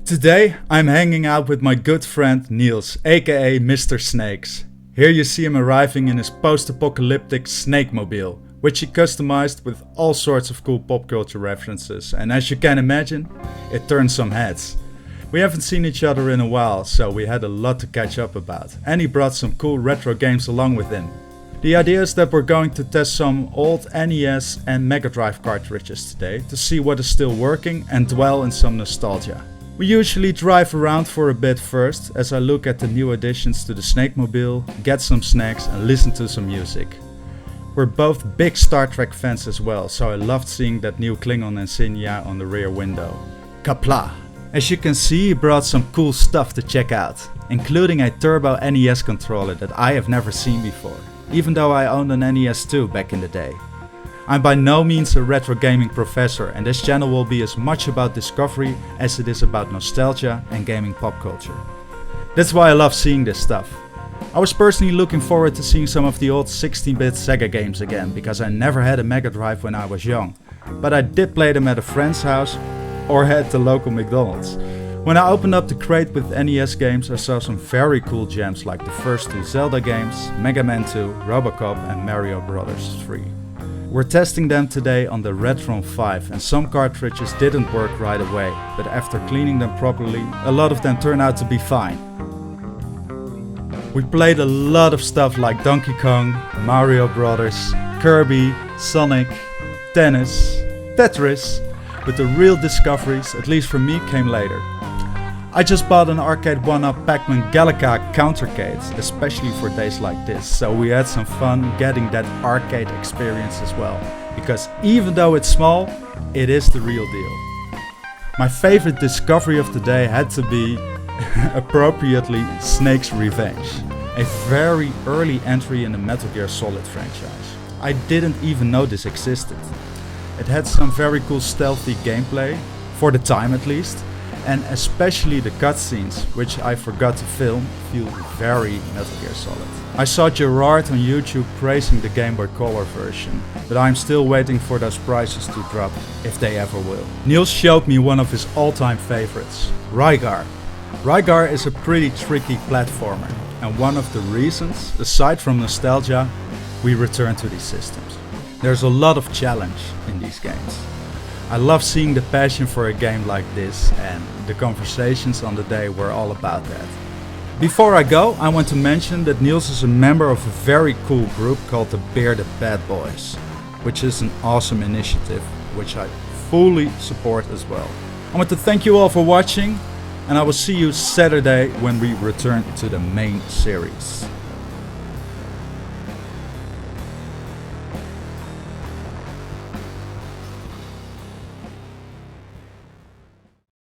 Today I'm hanging out with my good friend Niels, aka Mr. Snakes. Here you see him arriving in his post-apocalyptic snake-mobile, which he customized with all sorts of cool pop culture references, and as you can imagine, it turned some heads. We haven't seen each other in a while, so we had a lot to catch up about, and he brought some cool retro games along with him. The idea is that we're going to test some old NES and Mega Drive cartridges today to see what is still working and dwell in some nostalgia. We usually drive around for a bit first as I look at the new additions to the Snakemobile, get some snacks and listen to some music. We're both big Star Trek fans as well, so I loved seeing that new Klingon insignia on the rear window. Kapla! As you can see, he brought some cool stuff to check out, including a turbo NES controller that I have never seen before, even though I owned an NES too back in the day. I'm by no means a retro gaming professor, and this channel will be as much about discovery as it is about nostalgia and gaming pop culture. That's why I love seeing this stuff. I was personally looking forward to seeing some of the old 16-bit Sega games again, because I never had a Mega Drive when I was young, but I did play them at a friend's house or at the local McDonald's. When I opened up the crate with NES games, I saw some very cool gems like the first two Zelda games, Mega Man 2, Robocop and Mario Bros. 3. We're testing them today on the Retron 5, and some cartridges didn't work right away, but after cleaning them properly, a lot of them turned out to be fine. We played a lot of stuff like Donkey Kong, Mario Bros, Kirby, Sonic, Tennis, Tetris, but the real discoveries, at least for me, came later. I just bought an arcade 1-up Pac-Man Galaga countercade, especially for days like this, so we had some fun getting that arcade experience as well, because even though it's small, it is the real deal. My favorite discovery of the day had to be, appropriately, Snake's Revenge, a very early entry in the Metal Gear Solid franchise. I didn't even know this existed. It had some very cool stealthy gameplay, for the time at least, and especially the cutscenes, which I forgot to film, feel very Metal Gear Solid. I saw Gerard on YouTube praising the Game Boy Color version, but I'm still waiting for those prices to drop, if they ever will. Niels showed me one of his all-time favorites, Rygar. Rygar is a pretty tricky platformer, and one of the reasons, aside from nostalgia, we return to these systems. There's a lot of challenge in these games. I love seeing the passion for a game like this, and the conversations on the day were all about that. Before I go, I want to mention that Niels is a member of a very cool group called the Bearded Bad Boys, which is an awesome initiative, which I fully support as well. I want to thank you all for watching, and I will see you Saturday when we return to the main series.